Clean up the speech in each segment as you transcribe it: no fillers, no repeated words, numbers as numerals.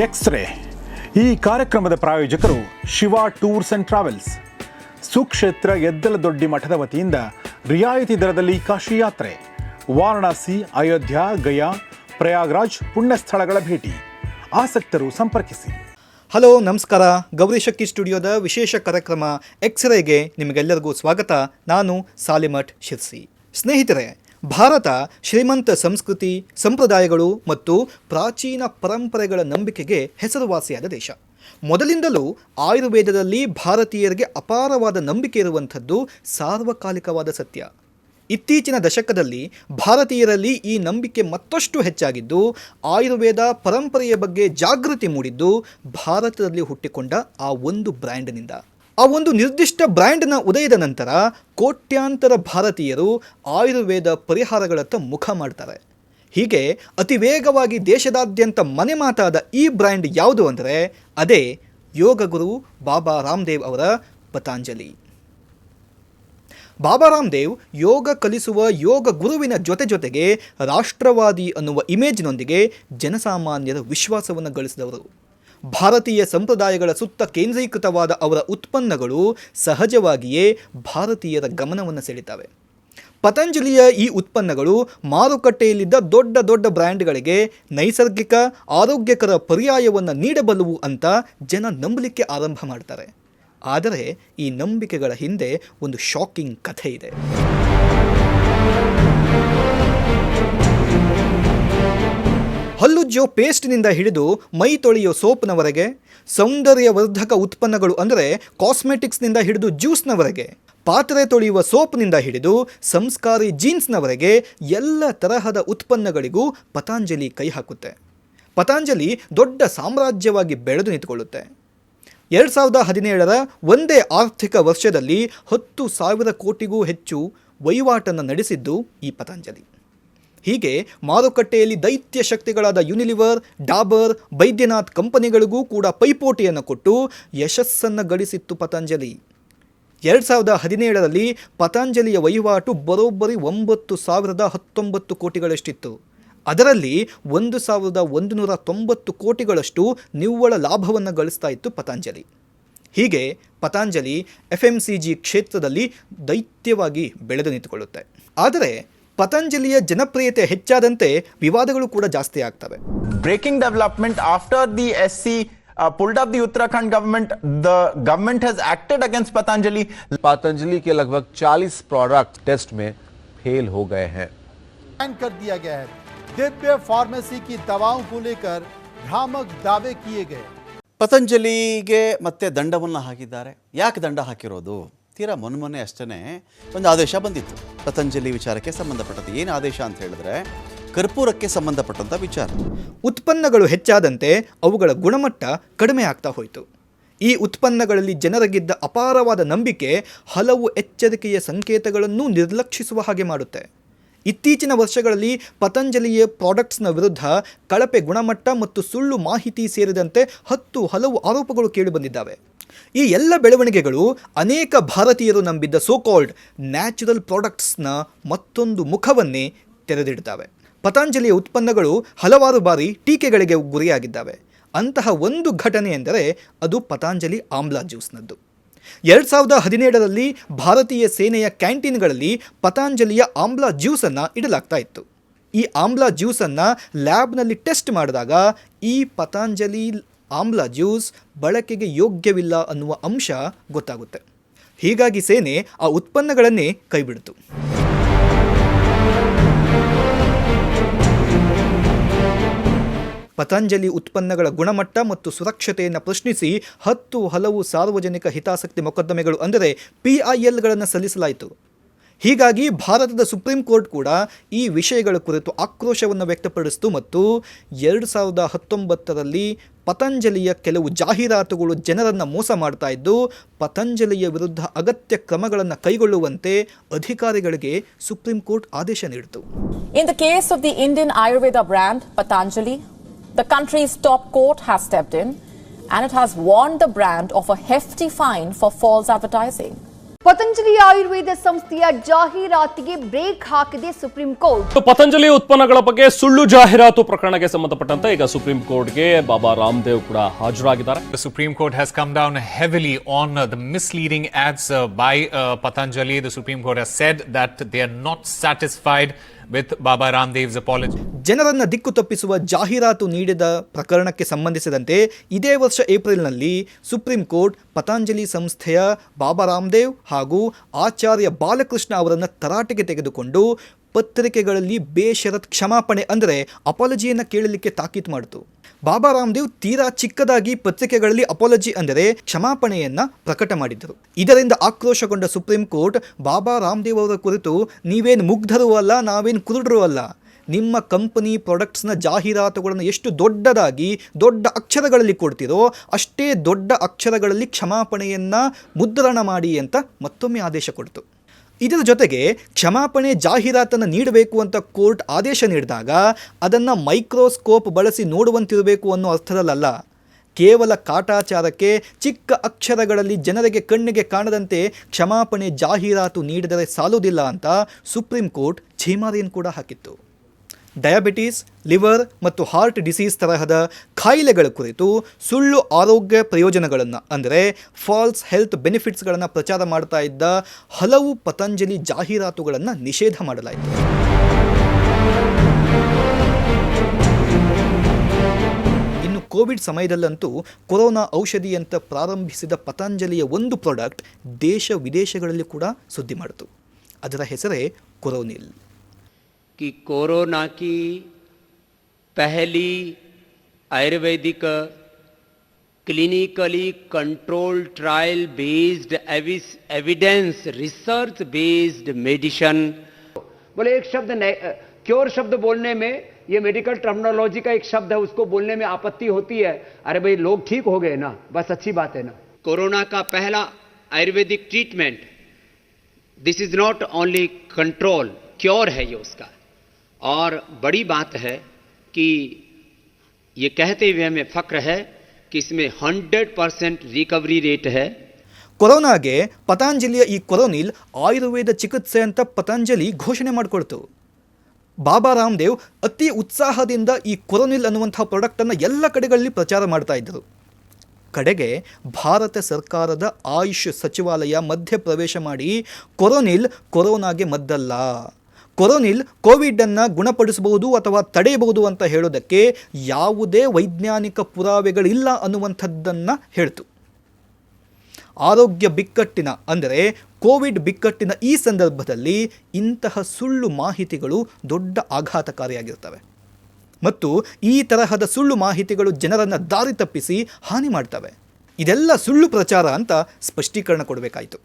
X ray ಈ ಕಾರ್ಯಕ್ರಮದ ಪ್ರಾಯೋಜಕರು ಶಿವ ಟೂರ್ಸ್ ಅಂಡ್ ಟ್ರಾವೆಲ್ಸ್. ಸುಕ್ಷೇತ್ರ ಎದ್ದಲದೊಡ್ಡಿ ಮಠದ ವತಿಯಿಂದ ರಿಯಾಯಿತಿ ದರದಲ್ಲಿ ಕಾಶಿ ಯಾತ್ರೆ, ವಾರಣಾಸಿ, ಅಯೋಧ್ಯ, ಗಯಾ, ಪ್ರಯಾಗ್ರಾಜ್ ಪುಣ್ಯಸ್ಥಳಗಳ ಭೇಟಿ. ಆಸಕ್ತರು ಸಂಪರ್ಕಿಸಿ. ಹಲೋ, ನಮಸ್ಕಾರ. ಗೌರಿಶಕ್ಕಿ ಸ್ಟುಡಿಯೋದ ವಿಶೇಷ ಕಾರ್ಯಕ್ರಮ ಎಕ್ಸ್ರೇಗೆ ನಿಮಗೆಲ್ಲರಿಗೂ ಸ್ವಾಗತ. ನಾನು ಸಾಲಿಮಠ್ ಶಿರ್ಸಿ. ಸ್ನೇಹಿತರೆ, ಭಾರತ ಶ್ರೀಮಂತ ಸಂಸ್ಕೃತಿ, ಸಂಪ್ರದಾಯಗಳು ಮತ್ತು ಪ್ರಾಚೀನ ಪರಂಪರೆಗಳ ನಂಬಿಕೆಗೆ ಹೆಸರುವಾಸಿಯಾದ ದೇಶ. ಮೊದಲಿಂದಲೂ ಆಯುರ್ವೇದದಲ್ಲಿ ಭಾರತೀಯರಿಗೆ ಅಪಾರವಾದ ನಂಬಿಕೆ ಇರುವಂಥದ್ದು ಸಾರ್ವಕಾಲಿಕವಾದ ಸತ್ಯ. ಇತ್ತೀಚಿನ ದಶಕದಲ್ಲಿ ಭಾರತೀಯರಲ್ಲಿ ಈ ನಂಬಿಕೆ ಮತ್ತಷ್ಟು ಹೆಚ್ಚಾಗಿದ್ದು, ಆಯುರ್ವೇದ ಪರಂಪರೆಯ ಬಗ್ಗೆ ಜಾಗೃತಿ ಮೂಡಿದ್ದು ಭಾರತದಲ್ಲಿ ಹುಟ್ಟಿಕೊಂಡ ಆ ಒಂದು ಬ್ರ್ಯಾಂಡ್ನಿಂದ. ಆ ಒಂದು ನಿರ್ದಿಷ್ಟ ಬ್ರ್ಯಾಂಡ್ನ ಉದಯದ ನಂತರ ಕೋಟ್ಯಾಂತರ ಭಾರತೀಯರು ಆಯುರ್ವೇದ ಪರಿಹಾರಗಳತ್ತ ಮುಖ ಮಾಡ್ತಾರೆ. ಹೀಗೆ ಅತಿ ವೇಗವಾಗಿ ದೇಶದಾದ್ಯಂತ ಮನೆ ಮಾತಾದ ಈ ಬ್ರ್ಯಾಂಡ್ ಯಾವುದು ಅಂದರೆ ಅದೇ ಯೋಗ ಗುರು ಬಾಬಾ ರಾಮದೇವ್ ಅವರ ಪತಾಂಜಲಿ. ಬಾಬಾ ರಾಮದೇವ್ ಯೋಗ ಕಲಿಸುವ ಯೋಗ ಗುರುವಿನ ಜೊತೆಗೆ ರಾಷ್ಟ್ರವಾದಿ ಅನ್ನುವ ಇಮೇಜ್ನೊಂದಿಗೆ ಜನಸಾಮಾನ್ಯರ ವಿಶ್ವಾಸವನ್ನು ಗಳಿಸಿದವರು. ಭಾರತೀಯ ಸಂಪ್ರದಾಯಗಳ ಸುತ್ತ ಕೇಂದ್ರೀಕೃತವಾದ ಅವರ ಉತ್ಪನ್ನಗಳು ಸಹಜವಾಗಿಯೇ ಭಾರತೀಯರ ಗಮನವನ್ನು ಸೆಳೀತವೆ. ಪತಂಜಲಿಯ ಈ ಉತ್ಪನ್ನಗಳು ಮಾರುಕಟ್ಟೆಯಲ್ಲಿದ್ದ ದೊಡ್ಡ ದೊಡ್ಡ ಬ್ರ್ಯಾಂಡ್ಗಳಿಗೆ ನೈಸರ್ಗಿಕ ಆರೋಗ್ಯಕರ ಪರ್ಯಾಯವನ್ನು ನೀಡಬಲ್ಲವು ಅಂತ ಜನ ನಂಬಲಿಕ್ಕೆ ಆರಂಭ ಮಾಡ್ತಾರೆ. ಆದರೆ ಈ ನಂಬಿಕೆಗಳ ಹಿಂದೆ ಒಂದು ಶಾಕಿಂಗ್ ಕಥೆ ಇದೆ. ಹಲ್ಲುಜ್ಜೋ ಪೇಸ್ಟ್ನಿಂದ ಹಿಡಿದು ಮೈ ತೊಳೆಯೋ ಸೋಪ್ನವರೆಗೆ, ಸೌಂದರ್ಯವರ್ಧಕ ಉತ್ಪನ್ನಗಳು ಅಂದರೆ ಕಾಸ್ಮೆಟಿಕ್ಸ್ನಿಂದ ಹಿಡಿದು ಜ್ಯೂಸ್ನವರೆಗೆ, ಪಾತ್ರೆ ತೊಳೆಯುವ ಸೋಪ್ನಿಂದ ಹಿಡಿದು ಸಂಸ್ಕಾರಿ ಜೀನ್ಸ್ನವರೆಗೆ ಎಲ್ಲ ತರಹದ ಉತ್ಪನ್ನಗಳಿಗೂ ಪತಾಂಜಲಿ ಕೈ ಹಾಕುತ್ತೆ. ಪತಾಂಜಲಿ ದೊಡ್ಡ ಸಾಮ್ರಾಜ್ಯವಾಗಿ ಬೆಳೆದು ನಿಂತುಕೊಳ್ಳುತ್ತೆ. 2017ರ ಒಂದೇ ಆರ್ಥಿಕ ವರ್ಷದಲ್ಲಿ 10,000 ಕೋಟಿಗೂ ಹೆಚ್ಚು ವಹಿವಾಟನ್ನು ನಡೆಸಿದ್ದು ಈ ಪತಾಂಜಲಿ. ಹೀಗೆ ಮಾರುಕಟ್ಟೆಯಲ್ಲಿ ದೈತ್ಯ ಶಕ್ತಿಗಳಾದ ಯುನಿಲಿವರ್, ಡಾಬರ್, ಬೈದ್ಯನಾಥ್ ಕಂಪನಿಗಳಿಗೂ ಕೂಡ ಪೈಪೋಟಿಯನ್ನು ಕೊಟ್ಟು ಯಶಸ್ಸನ್ನು ಗಳಿಸಿತ್ತು ಪತಂಜಲಿ. 2017ರಲ್ಲಿ ಪತಂಜಲಿಯ ವಹಿವಾಟು ಬರೋಬ್ಬರಿ 9,019 ಕೋಟಿಗಳಷ್ಟಿತ್ತು. ಅದರಲ್ಲಿ 1,190 ಕೋಟಿಗಳಷ್ಟು ನಿವ್ವಳ ಲಾಭವನ್ನು ಗಳಿಸ್ತಾ ಇತ್ತು ಪತಂಜಲಿ. ಹೀಗೆ ಪತಂಜಲಿ FMCG ಕ್ಷೇತ್ರದಲ್ಲಿ ದೈತ್ಯವಾಗಿ ಬೆಳೆದು ನಿಂತುಕೊಳ್ಳುತ್ತೆ. ಆದರೆ ಪತಂಜಲಿಯ ಜನಪ್ರಿಯತೆ ಹೆಚ್ಚಾದಂತೆ ವಿವಾದಗಳು ಕೂಡ ಜಾಸ್ತಿ ಆಗ್ತವೆ. Breaking development after the SC pulled up the Uttarakhand government, the government has acted against Patanjali. Patanjali के लगभग 40 प्रोडक्ट टेस्ट में फेल हो गए हैं. बैन कर दिया गया है. दिव्य फार्मेसी की दवाओं को लेकर भ्रामक दावे किए गए. ಪತಂಜಲಿಗೆ ಮತ್ತೆ ದಂಡವನ್ನು ಹಾಕಿದ್ದಾರೆ. ಯಾಕೆ ದಂಡ ಹಾಕಿರೋದು? ತೀರಾ ಮೊನ್ನೆ ಅಷ್ಟೇ ಒಂದು ಆದೇಶ ಬಂದಿತ್ತು ಪತಂಜಲಿ ವಿಚಾರಕ್ಕೆ ಸಂಬಂಧಪಟ್ಟಂತೆ. ಏನು ಆದೇಶ ಅಂತ ಹೇಳಿದ್ರೆ ಕರ್ಪೂರಕ್ಕೆ ಸಂಬಂಧಪಟ್ಟಂಥ ವಿಚಾರ. ಉತ್ಪನ್ನಗಳು ಹೆಚ್ಚಾದಂತೆ ಅವುಗಳ ಗುಣಮಟ್ಟ ಕಡಿಮೆ ಆಗ್ತಾ ಹೋಯಿತು. ಈ ಉತ್ಪನ್ನಗಳಲ್ಲಿ ಜನರಿಗಿದ್ದ ಅಪಾರವಾದ ನಂಬಿಕೆ ಹಲವು ಎಚ್ಚರಿಕೆಯ ಸಂಕೇತಗಳನ್ನು ನಿರ್ಲಕ್ಷಿಸುವ ಹಾಗೆ ಮಾಡುತ್ತೆ. ಇತ್ತೀಚಿನ ವರ್ಷಗಳಲ್ಲಿ ಪತಂಜಲಿಯ ಪ್ರಾಡಕ್ಟ್ಸ್ನ ವಿರುದ್ಧ ಕಳಪೆ ಗುಣಮಟ್ಟ ಮತ್ತು ಸುಳ್ಳು ಮಾಹಿತಿ ಸೇರಿದಂತೆ ಹಲವು ಆರೋಪಗಳು ಕೇಳಿಬಂದಿದ್ದಾವೆ. ಈ ಎಲ್ಲ ಬೆಳವಣಿಗೆಗಳು ಅನೇಕ ಭಾರತೀಯರು ನಂಬಿದ್ದ ಸೋಕಾಲ್ಡ್ ನ್ಯಾಚುರಲ್ ಪ್ರಾಡಕ್ಟ್ಸ್ನ ಮತ್ತೊಂದು ಮುಖವನ್ನೇ ತೆರೆದಿಡ್ತವೆ. ಪತಂಜಲಿಯ ಉತ್ಪನ್ನಗಳು ಹಲವಾರು ಬಾರಿ ಟೀಕೆಗಳಿಗೆ ಗುರಿಯಾಗಿದ್ದಾವೆ. ಅಂತಹ ಒಂದು ಘಟನೆ ಎಂದರೆ ಅದು ಪತಂಜಲಿ ಆಮ್ಲಾ ಜ್ಯೂಸ್ನದ್ದು. 2017ರಲ್ಲಿ ಭಾರತೀಯ ಸೇನೆಯ ಕ್ಯಾಂಟೀನ್ಗಳಲ್ಲಿ ಪತಂಜಲಿಯ ಆಮ್ಲಾ ಜ್ಯೂಸನ್ನು ಇಡಲಾಗ್ತಾ ಇತ್ತು. ಈ ಆಮ್ಲಾ ಜ್ಯೂಸನ್ನು ಲ್ಯಾಬ್ನಲ್ಲಿ ಟೆಸ್ಟ್ ಮಾಡಿದಾಗ ಈ ಪತಂಜಲಿ ಆಮ್ಲಾ ಜ್ಯೂಸ್ ಬಳಕೆಗೆ ಯೋಗ್ಯವಿಲ್ಲ ಅನ್ನುವ ಅಂಶ ಗೊತ್ತಾಗುತ್ತೆ. ಹೀಗಾಗಿ ಸೇನೆ ಆ ಉತ್ಪನ್ನಗಳನ್ನೇ ಕೈಬಿಡ್ತು. ಪತಂಜಲಿ ಉತ್ಪನ್ನಗಳ ಗುಣಮಟ್ಟ ಮತ್ತು ಸುರಕ್ಷತೆಯನ್ನು ಪ್ರಶ್ನಿಸಿ ಹಲವು ಸಾರ್ವಜನಿಕ ಹಿತಾಸಕ್ತಿ ಮೊಕದ್ದಮೆಗಳು ಅಂದರೆ PILಗಳನ್ನು ಸಲ್ಲಿಸಲಾಯಿತು. ಹೀಗಾಗಿ ಭಾರತದ ಸುಪ್ರೀಂ ಕೋರ್ಟ್ ಕೂಡ ಈ ವಿಷಯಗಳ ಕುರಿತು ಆಕ್ರೋಶವನ್ನು ವ್ಯಕ್ತಪಡಿಸಿತು ಮತ್ತು 2019ರಲ್ಲಿ ಪತಂಜಲಿಯ ಕೆಲವು ಜಾಹೀರಾತುಗಳು ಜನರನ್ನು ಮೋಸ ಮಾಡ್ತಾ ಇದ್ದು, ಪತಂಜಲಿಯ ವಿರುದ್ಧ ಅಗತ್ಯ ಕ್ರಮಗಳನ್ನು ಕೈಗೊಳ್ಳುವಂತೆ ಅಧಿಕಾರಿಗಳಿಗೆ ಸುಪ್ರೀಂ ಕೋರ್ಟ್ ಆದೇಶ ನೀಡಿತು. In the case of the Indian Ayurveda brand Patanjali, the country's top court has stepped in and it has warned the brand of a hefty fine for false advertising. Patanjali Ayurveda ಸಂಸ್ಥೆಯ ಜಾಹೀರಾತಿಗೆ break ಹಾಕಿದೆ supreme court. Patanjali ಉತ್ಪನ್ನಗಳ ಬಗ್ಗೆ ಸುಳ್ಳು ಜಾಹೀರಾತು ಪ್ರಕರಣಕ್ಕೆ ಸಂಬಂಧಪಟ್ಟಂತೆ ಈಗ supreme ಕೋರ್ಟ್ಗೆ ಬಾಬಾ ರಾಮದೇವ್ ಕೂಡ ಹಾಜರಾಗಿದ್ದಾರೆ. The Supreme Court has come down heavily on the misleading ads by Patanjali. The Supreme Court has said that they are not satisfied with Baba Ramdev's apology. ಜನರನ್ನ ದಿಕ್ಕು ತಪ್ಪಿಸುವ ಜಾಹೀರಾತು ನೀಡಿದ ಪ್ರಕರಣಕ್ಕೆ ಸಂಬಂಧಿಸಿದಂತೆ ಇದೇ ವರ್ಷ ಏಪ್ರಿಲ್ನಲ್ಲಿ ಸುಪ್ರೀಂ ಕೋರ್ಟ್ ಪತಂಜಲಿ ಸಂಸ್ಥೆಯ ಬಾಬಾ ರಾಮದೇವ್ ಹಾಗೂ ಆಚಾರ್ಯ ಬಾಲಕೃಷ್ಣ ಅವರನ್ನು ತರಾಟೆಗೆ ತೆಗೆದುಕೊಂಡು ಪತ್ರಿಕೆಗಳಲ್ಲಿ ಬೇಷರತ್ ಕ್ಷಮಾಪಣೆ ಅಂದರೆ ಅಪಾಲಜಿಯನ್ನು ಕೇಳಲಿಕ್ಕೆ ತಾಕೀತು ಮಾಡಿತು. ಬಾಬಾ ರಾಮದೇವ್ ತೀರಾ ಚಿಕ್ಕದಾಗಿ ಪತ್ರಿಕೆಗಳಲ್ಲಿ ಅಪಾಲಜಿ ಅಂದರೆ ಕ್ಷಮಾಪಣೆಯನ್ನ ಪ್ರಕಟ ಮಾಡಿದ್ದರು. ಇದರಿಂದ ಆಕ್ರೋಶಗೊಂಡ ಸುಪ್ರೀಂ ಕೋರ್ಟ್ ಬಾಬಾ ರಾಮದೇವ್ ಅವರ ಕುರಿತು ನೀವೇನು ಮುಗ್ಧರೂ ಅಲ್ಲ, ನಾವೇನು ಕುರುಡರೂ ಅಲ್ಲ, ನಿಮ್ಮ ಕಂಪನಿ ಪ್ರಾಡಕ್ಟ್ಸ್ನ ಜಾಹೀರಾತುಗಳನ್ನು ಎಷ್ಟು ದೊಡ್ಡದಾಗಿ ದೊಡ್ಡ ಅಕ್ಷರಗಳಲ್ಲಿ ಕೊಡ್ತೀರೋ ಅಷ್ಟೇ ದೊಡ್ಡ ಅಕ್ಷರಗಳಲ್ಲಿ ಕ್ಷಮಾಪಣೆಯನ್ನು ಮುದ್ರಣ ಮಾಡಿ ಅಂತ ಮತ್ತೊಮ್ಮೆ ಆದೇಶ ಕೊಡ್ತು. ಇದರ ಜೊತೆಗೆ ಕ್ಷಮಾಪಣೆ ಜಾಹೀರಾತನ್ನು ನೀಡಬೇಕು ಅಂತ ಕೋರ್ಟ್ ಆದೇಶ ನೀಡಿದಾಗ ಅದನ್ನು ಮೈಕ್ರೋಸ್ಕೋಪ್ ಬಳಸಿ ನೋಡುವಂತಿರಬೇಕು ಅನ್ನೋ ಅರ್ಥದಲ್ಲ, ಕೇವಲ ಕಾಟಾಚಾರಕ್ಕೆ ಚಿಕ್ಕ ಅಕ್ಷರಗಳಲ್ಲಿ ಜನರಿಗೆ ಕಣ್ಣಿಗೆ ಕಾಣದಂತೆ ಕ್ಷಮಾಪಣೆ ಜಾಹೀರಾತು ನೀಡಿದರೆ ಸಾಲುವುದಿಲ್ಲ ಅಂತ ಸುಪ್ರೀಂ ಕೋರ್ಟ್ ಛೀಮಾರಿಯನ್ನು ಕೂಡ ಹಾಕಿತ್ತು. ಡಯಾಬಿಟೀಸ್, ಲಿವರ್ ಮತ್ತು ಹಾರ್ಟ್ ಡಿಸೀಸ್ ತರಹದ ಕಾಯಿಲೆಗಳ ಕುರಿತು ಸುಳ್ಳು ಆರೋಗ್ಯ ಪ್ರಯೋಜನಗಳನ್ನು ಅಂದರೆ ಫಾಲ್ಸ್ ಹೆಲ್ತ್ ಬೆನಿಫಿಟ್ಸ್ಗಳನ್ನು ಪ್ರಚಾರ ಮಾಡ್ತಾ ಇದ್ದ ಹಲವು ಪತಂಜಲಿ ಜಾಹೀರಾತುಗಳನ್ನು ನಿಷೇಧ ಮಾಡಲಾಯಿತು. ಇನ್ನು ಕೋವಿಡ್ ಸಮಯದಲ್ಲಂತೂ ಕೊರೋನಾ ಔಷಧಿ ಅಂತ ಪ್ರಾರಂಭಿಸಿದ ಪತಂಜಲಿಯ ಒಂದು ಪ್ರಾಡಕ್ಟ್ ದೇಶ ವಿದೇಶಗಳಲ್ಲಿ ಕೂಡ ಸುದ್ದಿ ಮಾಡಿತು. ಅದರ ಹೆಸರೇ ಕೊರೋನಿಲ್. कि कोरोना की पहली Ayurvedic clinically control trial based evidence research based medicine. बोले एक शब्द क्योर शब्द बोलने में ये मेडिकल टर्मिनोलॉजी का एक शब्द है, उसको बोलने में आपत्ति होती है. अरे भाई लोग ठीक हो गए ना, बस अच्छी बात है ना. कोरोना का पहला Ayurvedic treatment, this is not only control, cure है ये उसका. और बड़ी बात है कि ये कहते हुए हमें फक्र है कि इसमें 100% रिकवरी रेट है. ಕೊರೋನಾಗೆ ಪತಂಜಲಿಯ ಈ ಕೊರೋನಿಲ್ ಆಯುರ್ವೇದ ಚಿಕಿತ್ಸೆ ಅಂತ ಪತಂಜಲಿ ಘೋಷಣೆ ಮಾಡಿಕೊಳ್ತು. ಬಾಬಾ ರಾಮದೇವ್ ಅತಿ ಉತ್ಸಾಹದಿಂದ ಈ ಕೊರೋನಿಲ್ ಅನ್ನುವಂಥ ಪ್ರಾಡಕ್ಟನ್ನು ಎಲ್ಲ ಕಡೆಗಳಲ್ಲಿ ಪ್ರಚಾರ ಮಾಡ್ತಾ ಇದ್ದರು. ಕಡೆಗೆ ಭಾರತ ಸರ್ಕಾರದ ಆಯುಷ್ ಸಚಿವಾಲಯ ಮಧ್ಯಪ್ರವೇಶ ಮಾಡಿ ಕೊರೋನಿಲ್ ಕೊರೋನಾಗೆ ಮದ್ದಲ್ಲ, ಕೊರೋನಿಲ್ ಕೋವಿಡನ್ನು ಗುಣಪಡಿಸಬಹುದು ಅಥವಾ ತಡೆಯಬಹುದು ಅಂತ ಹೇಳೋದಕ್ಕೆ ಯಾವುದೇ ವೈಜ್ಞಾನಿಕ ಪುರಾವೆಗಳಿಲ್ಲ ಅನ್ನುವಂಥದ್ದನ್ನು ಹೇಳ್ತು. ಆರೋಗ್ಯ ಬಿಕ್ಕಟ್ಟಿನ ಅಂದರೆ ಕೋವಿಡ್ ಬಿಕ್ಕಟ್ಟಿನ ಈ ಸಂದರ್ಭದಲ್ಲಿ ಇಂತಹ ಸುಳ್ಳು ಮಾಹಿತಿಗಳು ದೊಡ್ಡ ಆಘಾತಕಾರಿಯಾಗಿರ್ತವೆ ಮತ್ತು ಈ ತರಹದ ಸುಳ್ಳು ಮಾಹಿತಿಗಳು ಜನರನ್ನು ದಾರಿ ತಪ್ಪಿಸಿ ಹಾನಿ ಮಾಡ್ತವೆ. ಇದೆಲ್ಲ ಸುಳ್ಳು ಪ್ರಚಾರ ಅಂತ ಸ್ಪಷ್ಟೀಕರಣ ಕೊಡಬೇಕಾಯಿತು.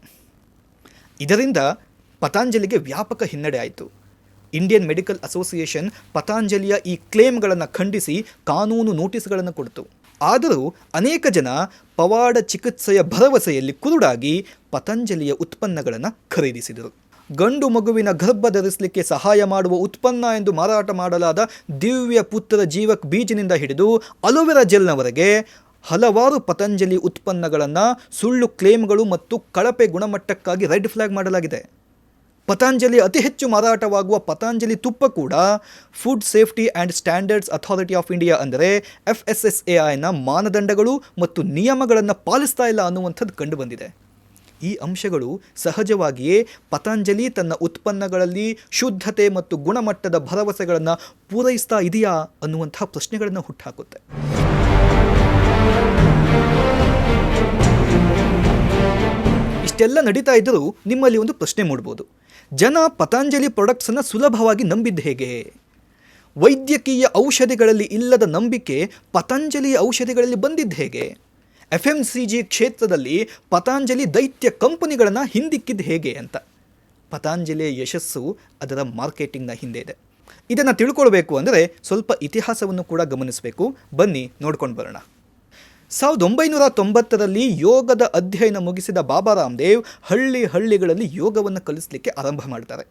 ಇದರಿಂದ ಪತಂಜಲಿಗೆ ವ್ಯಾಪಕ ಹಿನ್ನಡೆ ಆಯಿತು. ಇಂಡಿಯನ್ ಮೆಡಿಕಲ್ ಅಸೋಸಿಯೇಷನ್ ಪತಂಜಲಿಯ ಈ ಕ್ಲೇಮ್ಗಳನ್ನು ಖಂಡಿಸಿ ಕಾನೂನು ನೋಟಿಸ್ಗಳನ್ನು ಕೊಡ್ತು. ಆದರೂ ಅನೇಕ ಜನ ಪವಾಡ ಚಿಕಿತ್ಸೆಯ ಭರವಸೆಯಲ್ಲಿ ಕುರುಡಾಗಿ ಪತಂಜಲಿಯ ಉತ್ಪನ್ನಗಳನ್ನು ಖರೀದಿಸಿದರು. ಗಂಡು ಮಗುವಿನ ಗರ್ಭ ಧರಿಸಲಿಕ್ಕೆ ಸಹಾಯ ಮಾಡುವ ಉತ್ಪನ್ನ ಎಂದು ಮಾರಾಟ ಮಾಡಲಾದ ದಿವ್ಯ ಪುತ್ರ ಜೀವಕ್ ಬೀಜನಿಂದ ಹಿಡಿದು ಅಲೋವೆರಾ ಜೆಲ್ನವರೆಗೆ ಹಲವಾರು ಪತಂಜಲಿ ಉತ್ಪನ್ನಗಳನ್ನು ಸುಳ್ಳು ಕ್ಲೇಮ್ಗಳು ಮತ್ತು ಕಳಪೆ ಗುಣಮಟ್ಟಕ್ಕಾಗಿ ರೆಡ್ ಫ್ಲಾಗ್ ಮಾಡಲಾಗಿದೆ. ಪತಂಜಲಿ ಅತಿ ಹೆಚ್ಚು ಮಾರಾಟವಾಗುವ ಪತಂಜಲಿ ತುಪ್ಪ ಕೂಡ food safety and standards authority of India ಅಂದರೆ FSSAIನ ಮಾನದಂಡಗಳು ಮತ್ತು ನಿಯಮಗಳನ್ನು ಪಾಲಿಸ್ತಾ ಇಲ್ಲ ಅನ್ನುವಂಥದ್ದು ಕಂಡುಬಂದಿದೆ. ಈ ಅಂಶಗಳು ಸಹಜವಾಗಿಯೇ ಪತಂಜಲಿ ತನ್ನ ಉತ್ಪನ್ನಗಳಲ್ಲಿ ಶುದ್ಧತೆ ಮತ್ತು ಗುಣಮಟ್ಟದ ಭರವಸೆಗಳನ್ನು ಪೂರೈಸ್ತಾ ಇದೆಯಾ ಅನ್ನುವಂಥ ಪ್ರಶ್ನೆಗಳನ್ನು ಹುಟ್ಟುಹಾಕುತ್ತೆ. ಇಷ್ಟೆಲ್ಲ ನಡೀತಾ ಇದ್ದರೂ ನಿಮ್ಮಲ್ಲಿ ಒಂದು ಪ್ರಶ್ನೆ ಮೂಡ್ಬೋದು, ಜನ ಪತಂಜಲಿ ಪ್ರಾಡಕ್ಟ್ಸನ್ನು ಸುಲಭವಾಗಿ ನಂಬಿದ್ದು ಹೇಗೆ? ವೈದ್ಯಕೀಯ ಔಷಧಿಗಳಲ್ಲಿ ಇಲ್ಲದ ನಂಬಿಕೆ ಪತಂಜಲಿ ಔಷಧಿಗಳಲ್ಲಿ ಬಂದಿದ್ದು ಹೇಗೆ? FMCG ಕ್ಷೇತ್ರದಲ್ಲಿ ಪತಂಜಲಿ ದೈತ್ಯ ಕಂಪನಿಗಳನ್ನು ಹಿಂದಿಕ್ಕಿದ್ದು ಹೇಗೆ ಅಂತ. ಪತಂಜಲಿಯ ಯಶಸ್ಸು ಅದರ ಮಾರ್ಕೆಟಿಂಗ್ನ ಹಿಂದೆ ಇದೆ. ಇದನ್ನು ತಿಳ್ಕೊಳ್ಬೇಕು ಅಂದರೆ ಸ್ವಲ್ಪ ಇತಿಹಾಸವನ್ನು ಕೂಡ ಗಮನಿಸಬೇಕು. ಬನ್ನಿ ನೋಡ್ಕೊಂಡು ಬರೋಣ. 1990ರಲ್ಲಿ ಯೋಗದ ಅಧ್ಯಯನ ಮುಗಿಸಿದ ಬಾಬಾ ರಾಮದೇವ್ ಹಳ್ಳಿಗಳಲ್ಲಿ ಯೋಗವನ್ನು ಕಲಿಸಲಿಕ್ಕೆ ಆರಂಭ ಮಾಡ್ತಾರೆ.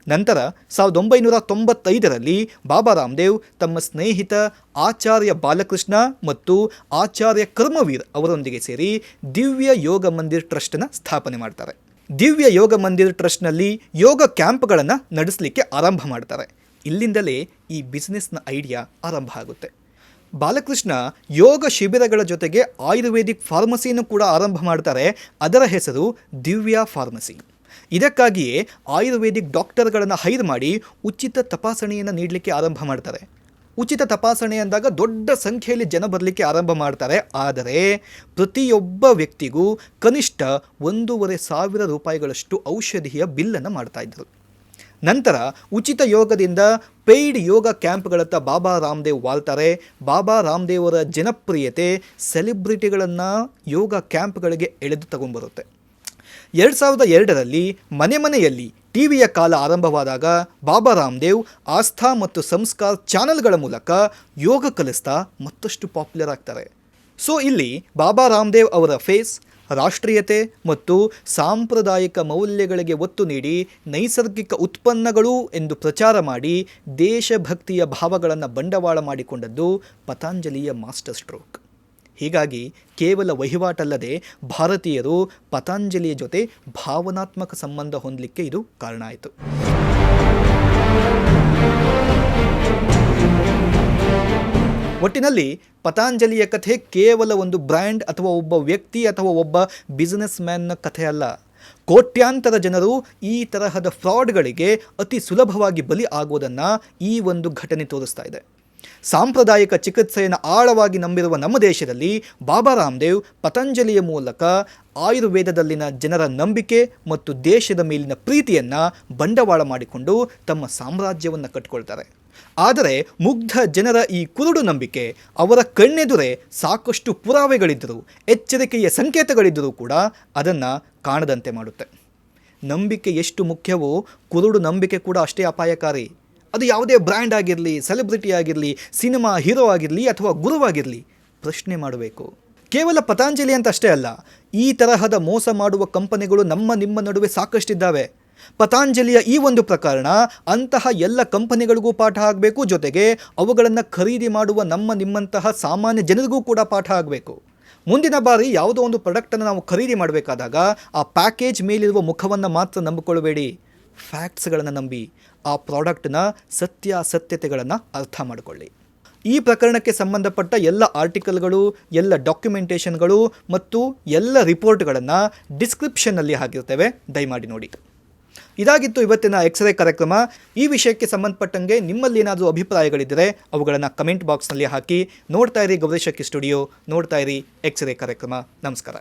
ನಂತರ 1995ರಲ್ಲಿ ಬಾಬಾ ರಾಮದೇವ್ ತಮ್ಮ ಸ್ನೇಹಿತ ಆಚಾರ್ಯ ಬಾಲಕೃಷ್ಣ ಮತ್ತು ಆಚಾರ್ಯ ಕರ್ಮವೀರ್ ಅವರೊಂದಿಗೆ ಸೇರಿ ದಿವ್ಯ ಯೋಗ ಮಂದಿರ್ ಟ್ರಸ್ಟನ್ನು ಸ್ಥಾಪನೆ ಮಾಡ್ತಾರೆ. ದಿವ್ಯ ಯೋಗ ಮಂದಿರ್ ಟ್ರಸ್ಟ್ನಲ್ಲಿ ಯೋಗ ಕ್ಯಾಂಪ್ಗಳನ್ನು ನಡೆಸಲಿಕ್ಕೆ ಆರಂಭ ಮಾಡ್ತಾರೆ. ಇಲ್ಲಿಂದಲೇ ಈ ಬಿಸ್ನೆಸ್ನ ಐಡಿಯಾ ಆರಂಭ ಆಗುತ್ತೆ. ಬಾಲಕೃಷ್ಣ ಯೋಗ ಶಿಬಿರಗಳ ಜೊತೆಗೆ ಆಯುರ್ವೇದಿಕ್ ಫಾರ್ಮಸಿಯನ್ನು ಕೂಡ ಆರಂಭ ಮಾಡ್ತಾರೆ. ಅದರ ಹೆಸರು ದಿವ್ಯ ಫಾರ್ಮಸಿ. ಇದಕ್ಕಾಗಿಯೇ ಆಯುರ್ವೇದಿಕ್ ಡಾಕ್ಟರ್ಗಳನ್ನು ಹೈರ್ ಮಾಡಿ ಉಚಿತ ತಪಾಸಣೆಯನ್ನು ನೀಡಲಿಕ್ಕೆ ಆರಂಭ ಮಾಡ್ತಾರೆ. ಉಚಿತ ತಪಾಸಣೆ ಅಂದಾಗ ದೊಡ್ಡ ಸಂಖ್ಯೆಯಲ್ಲಿ ಜನ ಬರಲಿಕ್ಕೆ ಆರಂಭ ಮಾಡ್ತಾರೆ. ಆದರೆ ಪ್ರತಿಯೊಬ್ಬ ವ್ಯಕ್ತಿಗೂ ಕನಿಷ್ಠ 1,500 ರೂಪಾಯಿಗಳಷ್ಟು ಔಷಧಿಯ ಬಿಲ್ಲನ್ನು ಮಾಡ್ತಾ ಇದ್ದರು. ನಂತರ ಉಚಿತ ಯೋಗದಿಂದ ಪೇಯ್ಡ್ ಯೋಗ ಕ್ಯಾಂಪ್ಗಳತ್ತ ಬಾಬಾ ರಾಮದೇವ್ ವಾಲ್ತಾರೆ. ಬಾಬಾ ರಾಮದೇವ್ ಅವರ ಜನಪ್ರಿಯತೆ ಸೆಲೆಬ್ರಿಟಿಗಳನ್ನು ಯೋಗ ಕ್ಯಾಂಪ್ಗಳಿಗೆ ಎಳೆದು ತಗೊಂಡ್ಬರುತ್ತೆ. 2002ರಲ್ಲಿ ಮನೆಯಲ್ಲಿ ಟಿವಿಯ ಕಾಲ ಆರಂಭವಾದಾಗ ಬಾಬಾ ರಾಮದೇವ್ ಆಸ್ಥಾ ಮತ್ತು ಸಂಸ್ಕಾರ್ ಚಾನೆಲ್ಗಳ ಮೂಲಕ ಯೋಗ ಕಲಿಸ್ತಾ ಮತ್ತಷ್ಟು ಪಾಪ್ಯುಲರ್ ಆಗ್ತಾರೆ. ಸೊ ಇಲ್ಲಿ ಬಾಬಾ ರಾಮದೇವ್ ಅವರ ಫೇಸ್ ರಾಷ್ಟ್ರೀಯತೆ ಮತ್ತು ಸಾಂಪ್ರದಾಯಿಕ ಮೌಲ್ಯಗಳಿಗೆ ಒತ್ತು ನೀಡಿ ನೈಸರ್ಗಿಕ ಉತ್ಪನ್ನಗಳು ಎಂದು ಪ್ರಚಾರ ಮಾಡಿ ದೇಶಭಕ್ತಿಯ ಭಾವಗಳನ್ನು ಬಂಡವಾಳ ಮಾಡಿಕೊಂಡದ್ದು ಪತಂಜಲಿಯ ಮಾಸ್ಟರ್ ಸ್ಟ್ರೋಕ್. ಹೀಗಾಗಿ ಕೇವಲ ವಹಿವಾಟಲ್ಲದೆ ಭಾರತೀಯರು ಪತಂಜಲಿಯ ಜೊತೆ ಭಾವನಾತ್ಮಕ ಸಂಬಂಧ ಹೊಂದಲಿಕ್ಕೆ ಇದು ಕಾರಣ ಆಯಿತು. ಒಟ್ಟಿನಲ್ಲಿ ಪತಂಜಲಿಯ ಕಥೆ ಕೇವಲ ಒಂದು ಬ್ರ್ಯಾಂಡ್ ಅಥವಾ ಒಬ್ಬ ವ್ಯಕ್ತಿ ಅಥವಾ ಒಬ್ಬ ಬಿಸಿನೆಸ್ ಮ್ಯಾನ್ನ ಕಥೆ ಅಲ್ಲ. ಕೋಟ್ಯಾಂತರ ಜನರು ಈ ತರಹದ ಫ್ರಾಡ್ಗಳಿಗೆ ಅತಿ ಸುಲಭವಾಗಿ ಬಲಿ ಆಗುವುದನ್ನು ಈ ಒಂದು ಘಟನೆ ತೋರಿಸ್ತಾ ಇದೆ. ಸಾಂಪ್ರದಾಯಿಕ ಚಿಕಿತ್ಸೆಯನ್ನು ಆಳವಾಗಿ ನಂಬಿರುವ ನಮ್ಮ ದೇಶದಲ್ಲಿ ಬಾಬಾ ರಾಮದೇವ್ ಪತಂಜಲಿಯ ಮೂಲಕ ಆಯುರ್ವೇದದಲ್ಲಿನ ಜನರ ನಂಬಿಕೆ ಮತ್ತು ದೇಶದ ಮೇಲಿನ ಪ್ರೀತಿಯನ್ನು ಬಂಡವಾಳ ಮಾಡಿಕೊಂಡು ತಮ್ಮ ಸಾಮ್ರಾಜ್ಯವನ್ನು ಕಟ್ಟಿಕೊಳ್ತಾರೆ. ಆದರೆ ಮುಗ್ಧ ಜನರ ಈ ಕುರುಡು ನಂಬಿಕೆ ಅವರ ಕಣ್ಣೆದುರೇ ಸಾಕಷ್ಟು ಪುರಾವೆಗಳಿದ್ದರೂ ಎಚ್ಚರಿಕೆಯ ಸಂಕೇತಗಳಿದ್ದರೂ ಕೂಡ ಅದನ್ನು ಕಾಣದಂತೆ ಮಾಡುತ್ತೆ. ನಂಬಿಕೆ ಎಷ್ಟು ಮುಖ್ಯವೋ ಕುರುಡು ನಂಬಿಕೆ ಕೂಡ ಅಷ್ಟೇ ಅಪಾಯಕಾರಿ. ಅದು ಯಾವುದೇ ಬ್ರ್ಯಾಂಡ್ ಆಗಿರಲಿ, ಸೆಲೆಬ್ರಿಟಿ ಆಗಿರಲಿ, ಸಿನಿಮಾ ಹೀರೋ ಆಗಿರಲಿ ಅಥವಾ ಗುರುವಾಗಿರಲಿ, ಪ್ರಶ್ನೆ ಮಾಡಬೇಕು. ಕೇವಲ ಪತಂಜಲಿ ಅಂತ ಅಷ್ಟೇ ಅಲ್ಲ, ಈ ತರಹದ ಮೋಸ ಮಾಡುವ ಕಂಪನಿಗಳು ನಿಮ್ಮ ನಡುವೆ ಸಾಕಷ್ಟಿದ್ದಾವೆ. ಪತಂಜಲಿಯ ಈ ಒಂದು ಪ್ರಕರಣ ಅಂತಹ ಎಲ್ಲ ಕಂಪನಿಗಳಿಗೂ ಪಾಠ ಆಗಬೇಕು, ಜೊತೆಗೆ ಅವುಗಳನ್ನು ಖರೀದಿ ಮಾಡುವ ನಿಮ್ಮಂತಹ ಸಾಮಾನ್ಯ ಜನರಿಗೂ ಕೂಡ ಪಾಠ ಆಗಬೇಕು. ಮುಂದಿನ ಬಾರಿ ಯಾವುದೋ ಒಂದು ಪ್ರಾಡಕ್ಟನ್ನು ನಾವು ಖರೀದಿ ಮಾಡಬೇಕಾದಾಗ ಆ ಪ್ಯಾಕೇಜ್ ಮೇಲಿರುವ ಮುಖವನ್ನು ಮಾತ್ರ ನಂಬಿಕೊಳ್ಳಬೇಡಿ, ಫ್ಯಾಕ್ಟ್ಸ್ಗಳನ್ನು ನಂಬಿ ಆ ಪ್ರಾಡಕ್ಟ್ನ ಸತ್ಯಾಸತ್ಯತೆಗಳನ್ನು ಅರ್ಥ ಮಾಡಿಕೊಳ್ಳಿ. ಈ ಪ್ರಕರಣಕ್ಕೆ ಸಂಬಂಧಪಟ್ಟ ಎಲ್ಲ ಆರ್ಟಿಕಲ್ಗಳು, ಎಲ್ಲ ಡಾಕ್ಯುಮೆಂಟೇಷನ್ಗಳು ಮತ್ತು ಎಲ್ಲ ರಿಪೋರ್ಟ್ಗಳನ್ನು ಡಿಸ್ಕ್ರಿಪ್ಷನ್ನಲ್ಲಿ ಹಾಕಿರ್ತೇವೆ, ದಯಮಾಡಿ ನೋಡಿ. ಇದಾಗಿತ್ತು ಇವತ್ತಿನ ಎಕ್ಸ್ರೇ ಕಾರ್ಯಕ್ರಮ. ಈ ವಿಷಯಕ್ಕೆ ಸಂಬಂಧಪಟ್ಟಂಗೆ ನಿಮ್ಮಲ್ಲಿ ಏನಾದರೂ ಅಭಿಪ್ರಾಯಗಳಿದ್ದರೆ ಅವುಗಳನ್ನು ಕಮೆಂಟ್ ಬಾಕ್ಸ್ನಲ್ಲಿ ಹಾಕಿ. ನೋಡ್ತಾ ಇರಿ ಗೌರೀಶ್ ಶೆಟ್ಟಿ ಸ್ಟುಡಿಯೋ, ನೋಡ್ತಾ ಇರಿ ಎಕ್ಸ್ರೇ ಕಾರ್ಯಕ್ರಮ. ನಮಸ್ಕಾರ.